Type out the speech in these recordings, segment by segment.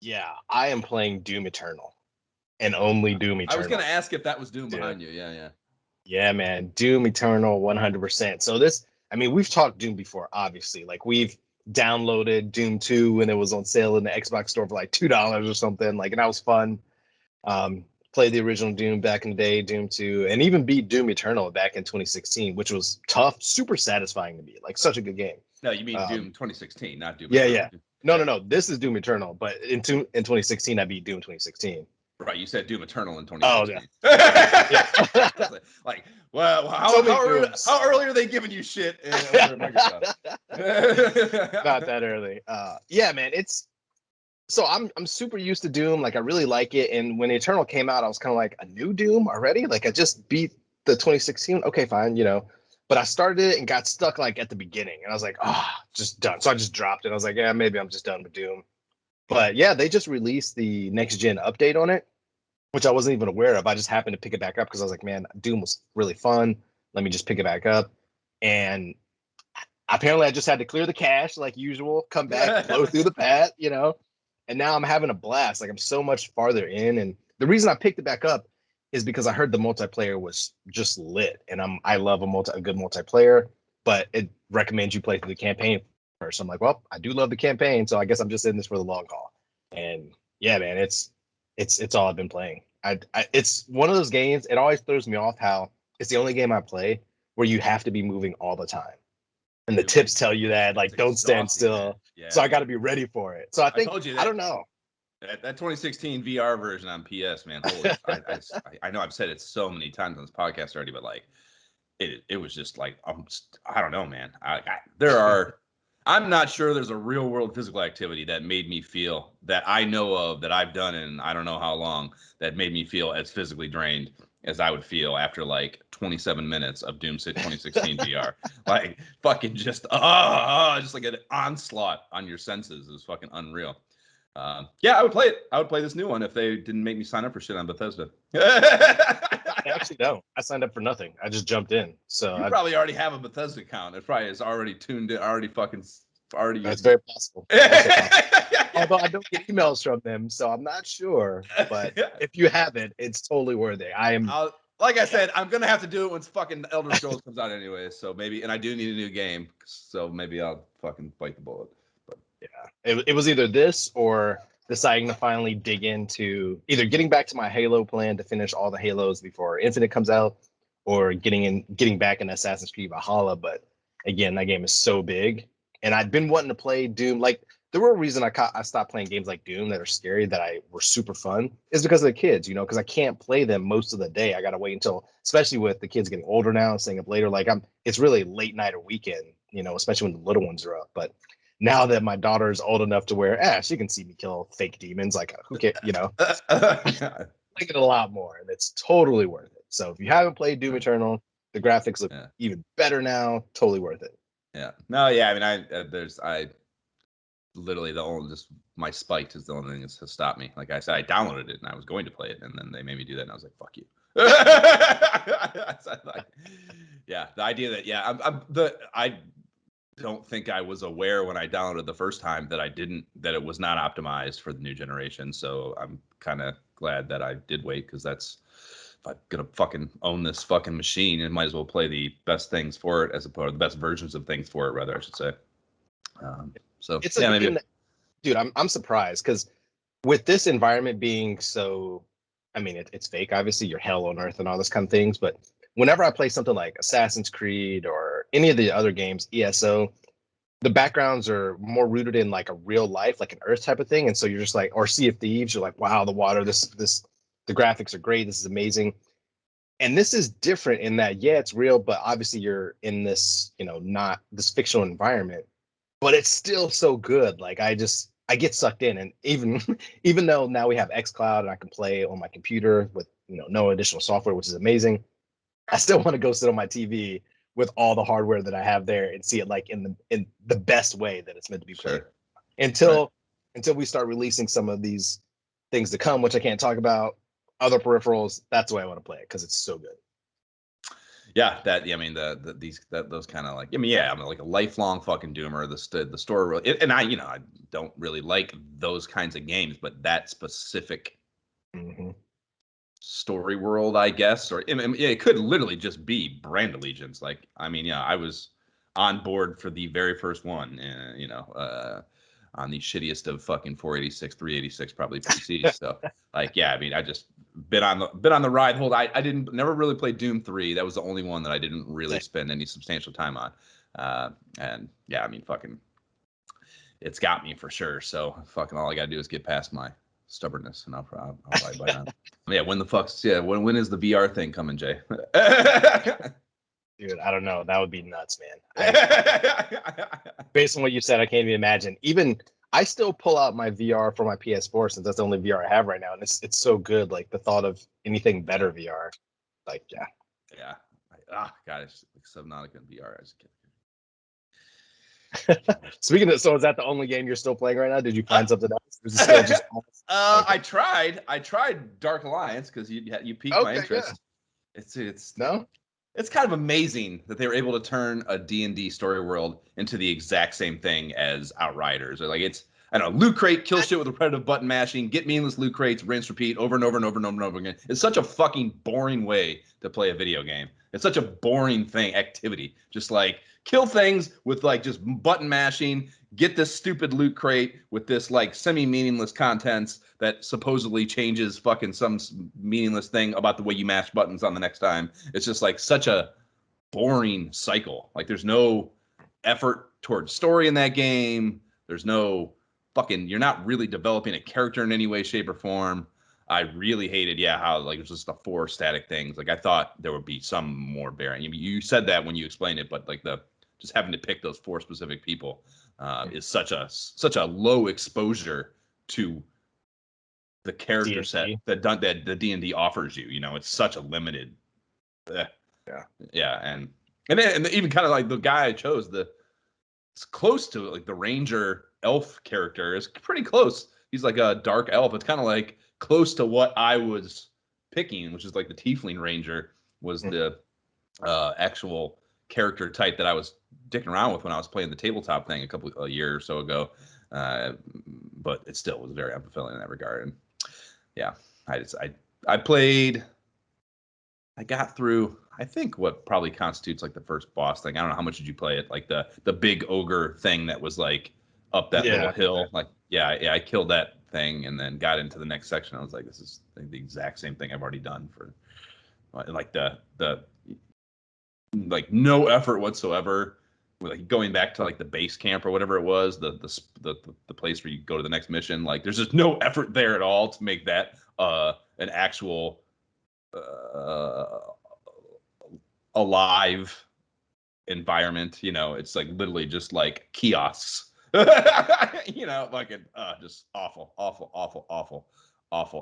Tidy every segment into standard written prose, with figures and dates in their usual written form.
Yeah, I am playing Doom Eternal, and only Doom I was Eternal. gonna ask if that was Doom Dude. behind you. Yeah, yeah. Yeah, man, Doom Eternal, 100%. So this, I mean, we've talked Doom before, obviously. Like we've downloaded Doom 2 when it was on sale in the Xbox store for like $2 or something. Like, and that was fun. Played the original Doom back in the day, Doom 2, and even beat Doom Eternal back in 2016, which was tough, super satisfying to me. Like such a good game. No, you mean Doom 2016, not Doom Yeah, Eternal. yeah. No. This is Doom Eternal, but in 2016, I beat Doom 2016. Right, you said Doom Eternal in Oh yeah. 2016. Yeah. Like, well, So many Dooms. how early are they giving you shit over at Microsoft? Not that early. Yeah, man. It's so I'm super used to Doom. Like I really like it. And when Eternal came out, I was kind of like, a new Doom already? Like I just beat the 2016. Okay, fine, you know. But I started it and got stuck like at the beginning, and I was like, just done. So I just dropped it. I was like, yeah, maybe I'm just done with Doom. But yeah, they just released the next gen update on it, which I wasn't even aware of. I just happened to pick it back up because I was like, man, Doom was really fun. Let me just pick it back up. And apparently I just had to clear the cache like usual, come back, blow through the path, you know. And now I'm having a blast. Like I'm so much farther in. And the reason I picked it back up is because I heard the multiplayer was just lit. And I love a good multiplayer, but it recommends you play through the campaign first. I'm like, well, I do love the campaign, so I guess I'm just in this for the long haul. And yeah, man, it's all I've been playing. It's one of those games. It always throws me off how it's the only game I play where you have to be moving all the time, and the tips tell you that like don't stand still. Yeah. So I got to be ready for it. So I think told you that, I don't know. That 2016 VR version on PS, man. Holy, I know I've said it so many times on this podcast already, but like it was just like I don't know, man. I'm not sure there's a real world physical activity that made me feel that I know of that I've done in I don't know how long that made me feel as physically drained as I would feel after like 27 minutes of Doom 2016 VR. Like fucking just like an onslaught on your senses. It was fucking unreal. Yeah, I would play it. I would play this new one if they didn't make me sign up for shit on Bethesda. Actually, no. I signed up for nothing. I just jumped in. So you probably already have a Bethesda account. It probably is already tuned in. That's very possible. Although I don't get emails from them, so I'm not sure. But if you have it, it's totally worth it. Like I said, I'm gonna have to do it once fucking Elder Scrolls comes out anyway. So maybe, and I do need a new game, so maybe I'll fucking bite the bullet. But yeah, it was either this or deciding to finally dig into either getting back to my Halo plan to finish all the Halos before Infinite comes out, or getting back in Assassin's Creed Valhalla. But again, that game is so big, and I'd been wanting to play Doom. Like the real reason I stopped playing games like Doom that are scary that I were super fun is because of the kids, you know, because I can't play them most of the day. I gotta wait until, especially with the kids getting older now, staying up later. Like it's really late night or weekend, you know, especially when the little ones are up. But now that my daughter is old enough to where, she can see me kill fake demons. Like, who cares, you know? I like it a lot more, and it's totally worth it. So if you haven't played Doom Eternal, the graphics look even better now. Totally worth it. Yeah. No. Yeah. I mean, I literally my spite is the only thing that's to stop me. Like I said, I downloaded it and I was going to play it, and then they made me do that, and I was like, "Fuck you." Yeah, the idea that I don't think I was aware when I downloaded the first time that it was not optimized for the new generation. So I'm kind of glad that I did wait, because if I'm gonna fucking own this fucking machine, and might as well play the best things for it, as opposed to the best versions of things for it, rather, I should say. So it's a game that, dude, I'm surprised because with this environment being so, I mean, it's fake. Obviously, you're hell on earth and all this kind of things. But whenever I play something like Assassin's Creed or any of the other games, ESO, the backgrounds are more rooted in like a real life, like an Earth type of thing. And so you're just like, or Sea of Thieves, you're like, wow, the water, the graphics are great. This is amazing. And this is different in that, yeah, it's real, but obviously you're in this, you know, not this fictional environment, but it's still so good. Like I get sucked in, and even though now we have xCloud and I can play on my computer with, you know, no additional software, which is amazing, I still want to go sit on my TV with all the hardware that I have there and see it like in the best way that it's meant to be played. Until we start releasing some of these things to come, which I can't talk about, other peripherals, that's the way I want to play it because it's so good. Yeah, that I mean those kind of like I mean yeah I'm like a lifelong fucking doomer. The story and I don't really like those kinds of games, but that specific Mm-hmm. story world, I guess, or I mean, it could literally just be Brand Allegiance. Like I mean yeah, I was on board for the very first one, on the shittiest of fucking 486, 386 probably PCs. So like yeah, I mean I just been on the ride. I didn't never really play Doom 3. That was the only one that I didn't really spend any substantial time on. And yeah, I mean fucking it's got me for sure. So fucking all I gotta do is get past my stubbornness and I'll probably buy that. Yeah, when is the VR thing coming, Jay? Dude, I don't know. That would be nuts, man. Based on what you said, I can't even imagine. Even I still pull out my VR for my PS4 since that's the only VR I have right now, and it's so good. Like the thought of anything better VR, like yeah. Yeah. God, it's like Subnautica and VR. I just can't. Speaking of, so is that the only game you're still playing right now? Did you find something else? Is it still just I tried DarkAlliance because you piqued my interest. Yeah. It's kind of amazing that they were able to turn a D&D story world into the exact same thing as Outriders. Or like it's I don't know, loot crate, kill shit with repetitive button mashing, get meaningless loot crates, rinse, repeat over and over and over and over and over again. It's such a fucking boring way to play a video game. It's such a boring activity. Just like kill things with like just button mashing, get this stupid loot crate with this like semi-meaningless contents that supposedly changes fucking some meaningless thing about the way you mash buttons on the next time. It's just like such a boring cycle. Like there's no effort towards story in that game. There's no fucking, you're not really developing a character in any way, shape, or form. I really hated, how like it was just the 4 static things. Like I thought there would be some more bearing. You said that when you explained it, but like the just having to pick those 4 specific people is such a low exposure to the character D&D. set that the D&D offers you. It's such a limited. Yeah, and even kind of like the guy I chose, it's close to like the ranger elf character is pretty close. He's like a dark elf. It's kind of like close to what I was picking, which is like the tiefling ranger was the actual character type that I was dicking around with when I was playing the tabletop thing a year or so ago. But it still was very unfulfilling in that regard. And yeah, I played. I got through, I think, what probably constitutes like the first boss thing. I don't know how much did you play it, like the big ogre thing that was like up that little hill. Like I killed that thing and then got into the next section. I was like, this is the exact same thing I've already done for like the like no effort whatsoever. Like going back to like the base camp or whatever it was, the place where you go to the next mission. Like there's just no effort there at all to make that an actual alive environment. It's like literally just like kiosks. Fucking just awful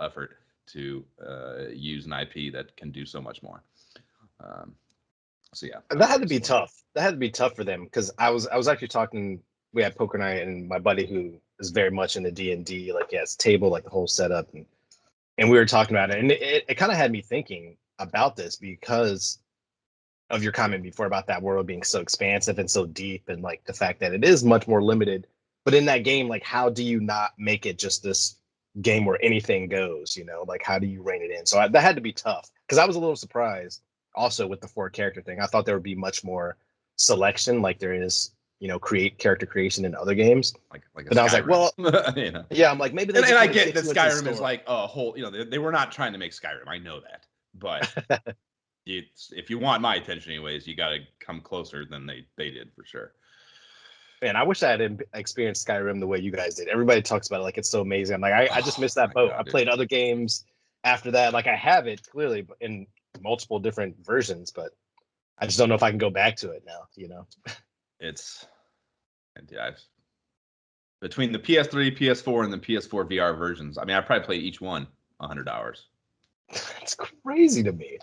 effort to use an IP that can do so much more. So yeah, that had to be tough. That had to be tough for them because I was actually talking. We had poker night, and my buddy who is very much into D&D, like he has table, like the whole setup, and we were talking about it, and it kind of had me thinking about this because of your comment before about that world being so expansive and so deep, and like the fact that it is much more limited. But in that game, like how do you not make it just this game where anything goes? Like how do you rein it in? So that had to be tough because I was a little surprised also with the 4 character thing. I thought there would be much more selection, like there is, character creation in other games. But I was like, well, yeah, I'm like maybe they. And I get that Skyrim is like a whole. They were not trying to make Skyrim. I know that, but if you want my attention, anyways, you got to come closer than they did for sure. Man, I wish I had experienced Skyrim the way you guys did. Everybody talks about it like it's so amazing. I'm like, I just missed that boat. God, I played other games after that. Like I have it clearly in multiple different versions, but I just don't know if I can go back to it now. It's between the PS3, PS4, and the PS4 VR versions. I mean, I probably played each one 100 hours. That's crazy to me.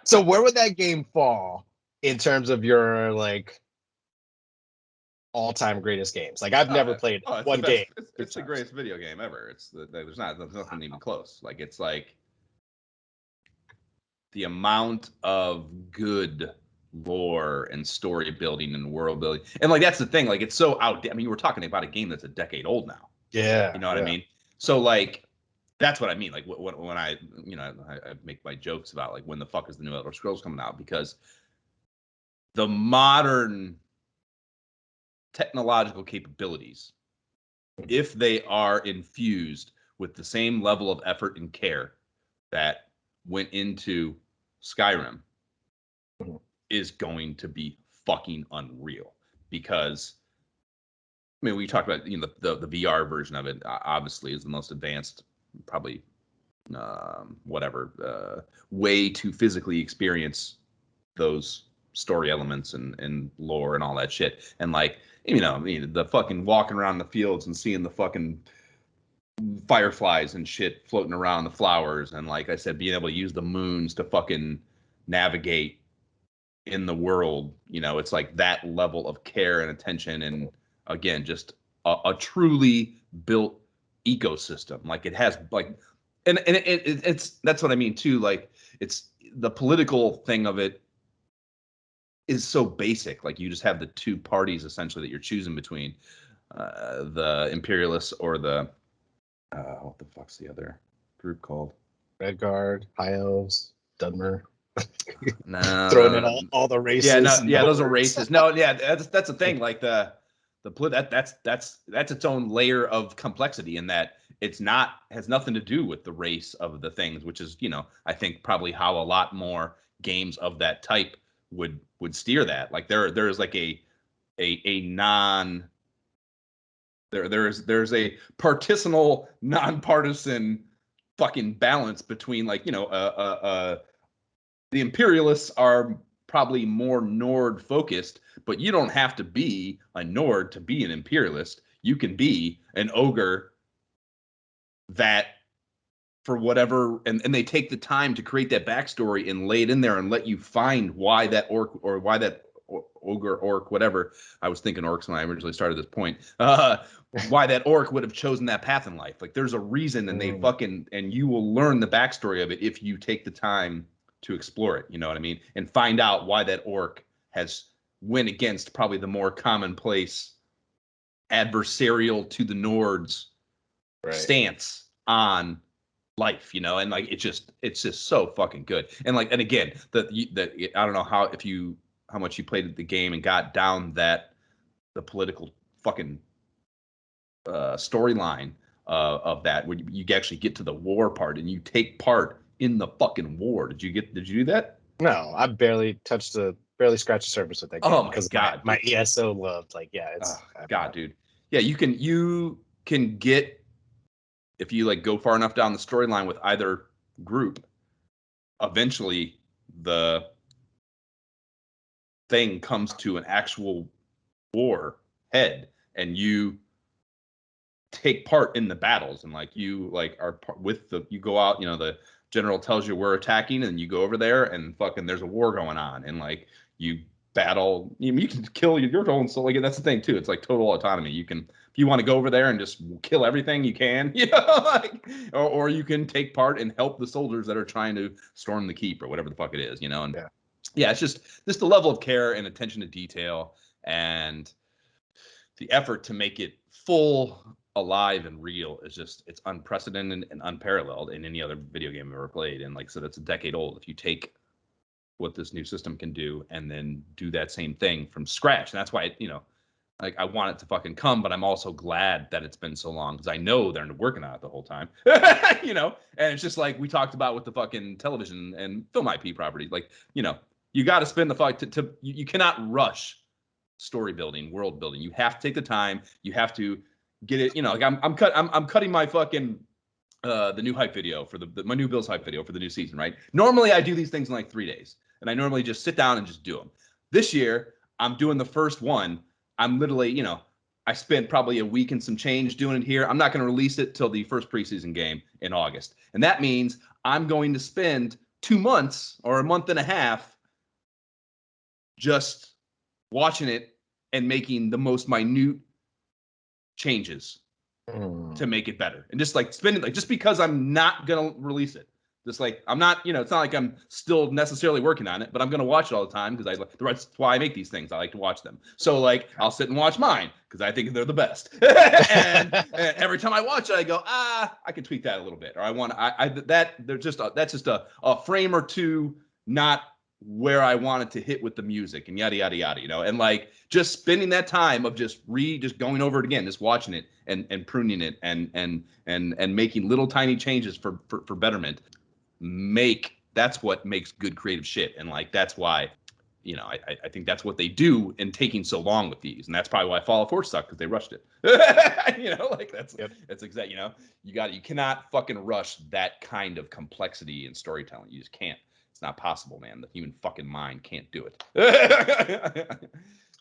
So where would that game fall in terms of your like all-time greatest games? Like I've never played one game. It's the greatest video game ever. There's nothing even close. Like it's like the amount of good lore and story building and world building, and like that's the thing, like it's so outdated. I mean, we're talking about a game that's a decade old now. Yeah. You know what I mean? So like that's what I mean. Like when I, you know, I make my jokes about like when the fuck is the new Elder Scrolls coming out, because the modern technological capabilities, if they are infused with the same level of effort and care that went into Skyrim, is going to be fucking unreal. Because I mean, we talked about, you know, the VR version of it obviously is the most advanced, probably way to physically experience those story elements and lore and all that shit. And like, you know, I mean, the fucking walking around the fields and seeing the fucking fireflies and shit floating around the flowers, and like I said, being able to use the moons to fucking navigate in the world, you know, it's like that level of care and attention, and again, just a truly built ecosystem. Like it has like, and it's that's what I mean too. Like it's the political thing of it is so basic. Like you just have the two parties essentially that you're choosing between, the imperialists or the what the fuck's the other group called? Redguard, High Elves, Dunmer. No, Throwing in all the races. yeah, no, and yeah, those are hordes. races. No, yeah, that's the thing. Like that's its own layer of complexity in that it's not, has nothing to do with the race of the things, which is, you know, I think probably how a lot more games of that type would steer that. Like there's like a non there's a partisanal nonpartisan fucking balance between, like, you know, the imperialists are probably more Nord focused, but you don't have to be a Nord to be an imperialist. You can be an ogre that, for whatever, and they take the time to create that backstory and lay it in there and let you find why that orc, or why that ogre, orc, whatever. I was thinking orcs when I originally started this point. Why that orc would have chosen that path in life. Like there's a reason, and they fucking, and you will learn the backstory of it if you take the time to explore it. You know what I mean? And find out why that orc has went against probably the more commonplace adversarial to the Nords stance on life, you know. And like it's just so fucking good. And like, and again, the I don't know how much you played the game and got down that the political fucking storyline of that, where you actually get to the war part and you take part in the fucking war. Did you do that? No, I barely scratched the surface with that game. Oh my because god, my ESO loved, like, yeah, it's god, dude. Yeah, you can get, if you like go far enough down the storyline with either group, eventually the thing comes to an actual war head, and you take part in the battles, and like you like are with the, you go out, you know, the general tells you we're attacking, and you go over there and fucking there's a war going on, and like you battle, you can kill your own soul. Like that's the thing too, it's like total autonomy. You can, if you want to go over there and just kill everything, you can, you know, like, or you can take part and help the soldiers that are trying to storm the keep or whatever the fuck it is, you know. And yeah, it's just the level of care and attention to detail and the effort to make it full, alive, and real is just, it's unprecedented and unparalleled in any other video game I've ever played. And like I said, it's a decade old. If you take what this new system can do and then do that same thing from scratch, and that's why you know, like I want it to fucking come, but I'm also glad that it's been so long, because I know they're working on it the whole time. You know, and it's just like we talked about with the fucking television and film IP properties. Like, you know, you got to spend the fuck to you cannot rush story building, world building. You have to take the time. You have to get it. You know, like I'm cutting my fucking the new hype video for my new Bills hype video for the new season. Right. Normally I do these things in like 3 days, and I normally just sit down and just do them. This year I'm doing the first one. I'm literally, you know, I spent probably a week and some change doing it here. I'm not going to release it till the first preseason game in August, and that means I'm going to spend 2 months or a month and a half just watching it and making the most minute changes to make it better, and just like spending, like, just because I'm not gonna release it Just like I'm not, it's not like I'm still necessarily working on it, but I'm gonna watch it all the time because that's why I make these things. I like to watch them. So like I'll sit and watch mine because I think they're the best. and every time I watch it, I go, I can tweak that a little bit, or that's just a frame or two, not where I wanted to hit with the music and yada yada yada, and like just spending that time of just going over it again, just watching it and pruning it and making little tiny changes for betterment. That's what makes good creative shit, and like that's why I think that's what they do in taking so long with these, and that's probably why Fallout 4 sucked, because they rushed it. Like that's exact. You cannot fucking rush that kind of complexity in storytelling. You just can't. It's not possible, man. The human fucking mind can't do it.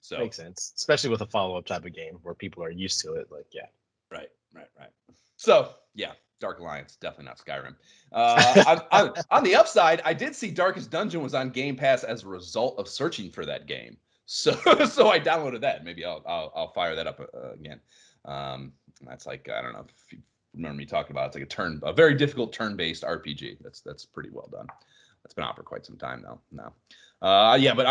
So makes sense, especially with a follow-up type of game where people are used to it. Like, yeah, right. So yeah, DarkAlliance, definitely not Skyrim. On the upside, I did see Darkest Dungeon was on Game Pass as a result of searching for that game. So I downloaded that. Maybe I'll fire that up again. That's like, I don't know if you remember me talking about it. It's like a very difficult turn-based RPG. That's pretty well done. That's been out for quite some time now. Yeah, but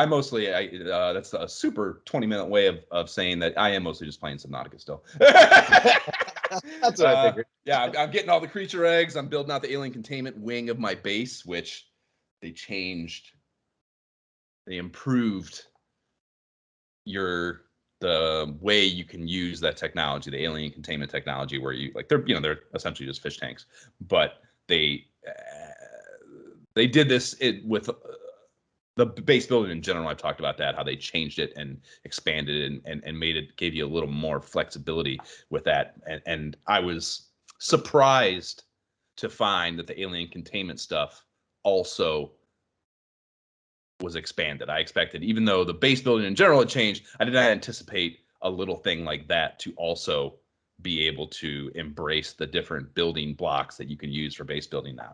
that's a super 20-minute way of saying that I am mostly just playing Subnautica still. That's what I figured. Yeah, I'm getting all the creature eggs. I'm building out the alien containment wing of my base, which they improved the way you can use that technology, the alien containment technology, where they're essentially just fish tanks, but they did this with the base building in general. I've talked about that, how they changed it and expanded it and gave you a little more flexibility with that. And I was surprised to find that the alien containment stuff also was expanded. I expected, even though the base building in general had changed, I did not anticipate a little thing like that to also be able to embrace the different building blocks that you can use for base building now,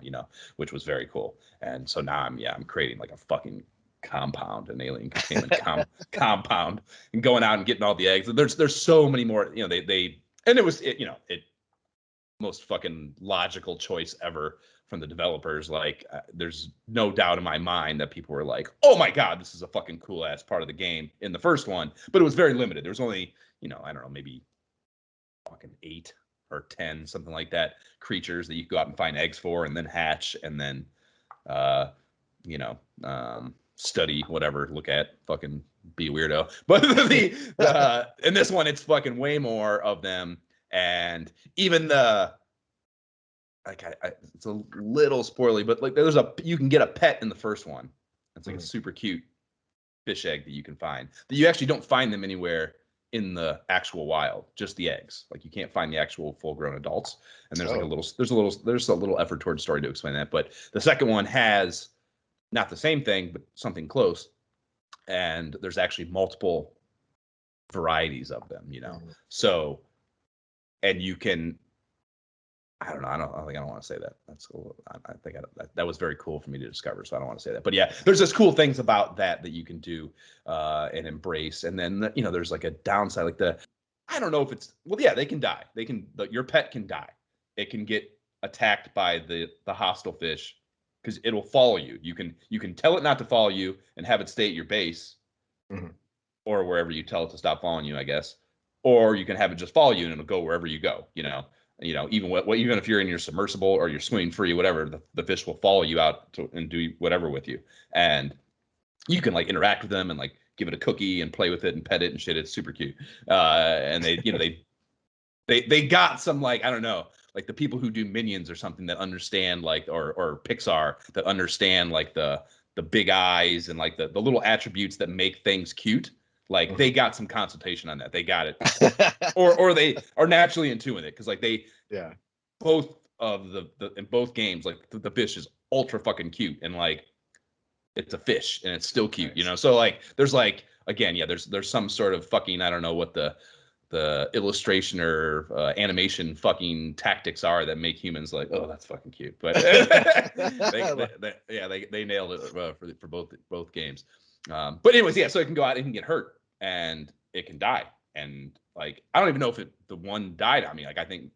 which was very cool. And so now I'm creating like a fucking compound, an alien containment compound, and going out and getting all the eggs. There's so many more, it was most fucking logical choice ever from the developers. Like, there's no doubt in my mind that people were like, oh my God, this is a fucking cool ass part of the game in the first one, but it was very limited. There was only, I don't know, maybe fucking 8 or 10, something like that, creatures that you go out and find eggs for and then hatch and then, study, whatever, look at, fucking be a weirdo. But in this one, it's fucking way more of them. And even it's a little spoily, but like you can get a pet in the first one. It's like a super cute fish egg that you can find. That you actually don't find them anywhere in the actual wild, just the eggs. Like, you can't find the actual full-grown adults. And there's a little effort towards story to explain that. But the second one has not the same thing, but something close. And there's actually multiple varieties of them, So, and you can, I don't know. I don't want to say that. That's cool. I think that was very cool for me to discover. So I don't want to say that. But yeah, there's just cool things about that you can do and embrace. And then there's like a downside, like I don't know if it's, well, yeah, they can die. Your pet can die. It can get attacked by the hostile fish because it'll follow you. You can tell it not to follow you and have it stay at your base, or wherever you tell it to stop following you, I guess. Or you can have it just follow you and it'll go wherever you go. Even if you're in your submersible or you're swimming free, whatever, the fish will follow you out and do whatever with you. And you can like interact with them and like give it a cookie and play with it and pet it and shit. It's super cute. And they got some, like, I don't know, like the people who do Minions or something that understand, like, or Pixar, that understand like the big eyes and like the little attributes that make things cute. Like, they got some consultation on that. They got it. or they are naturally into it, because like both of the in both games, like the fish is ultra fucking cute, and like it's a fish and it's still cute, so like there's like, again, there's some sort of fucking, I don't know what the illustration or animation fucking tactics are that make humans like, oh, that's fucking cute. But they nailed it for both games. But anyways, so it can go out, it can get hurt, and it can die. And like I don't even know if the one died on me. Like I think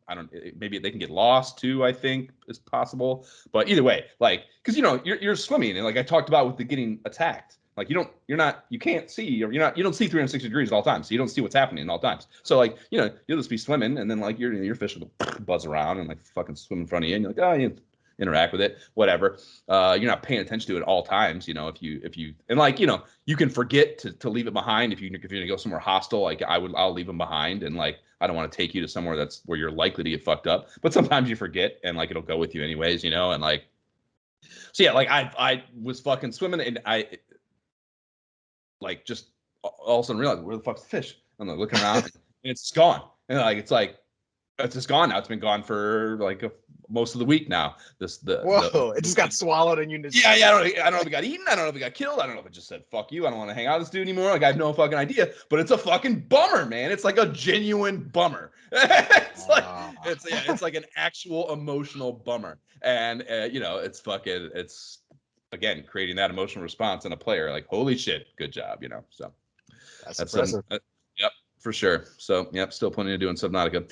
maybe they can get lost too. I think is possible. But either way, like because you're swimming and like I talked about with the getting attacked. Like you can't see or you don't see 360 degrees at all times. So you don't see what's happening at all times. So like you'll just be swimming and then like your fish will buzz around and like fucking swim in front of you and you're like you interact with it, whatever. You're not paying attention to it at all times. If you and like you can forget to leave it behind if you're gonna go somewhere hostile. Like I'll leave them behind and like I don't want to take you to somewhere that's where you're likely to get fucked up. But sometimes you forget and like it'll go with you anyways, and like so yeah, like I was fucking swimming and I like just all of a sudden realized where the fuck's the fish? I'm like looking around and it's gone. And like it's just gone now. It's been gone for like most of the week now. It just got swallowed and you just I don't know if it got eaten. I don't know if it got killed. I don't know if it just said fuck you. I don't want to hang out with this dude anymore. Like I have no fucking idea. But it's a fucking bummer, man. It's like a genuine bummer. It's like an actual emotional bummer. And it's again creating that emotional response in a player. Like holy shit, good job. So that's impressive. Yep, for sure. So, yep, still planning to do in Subnautica.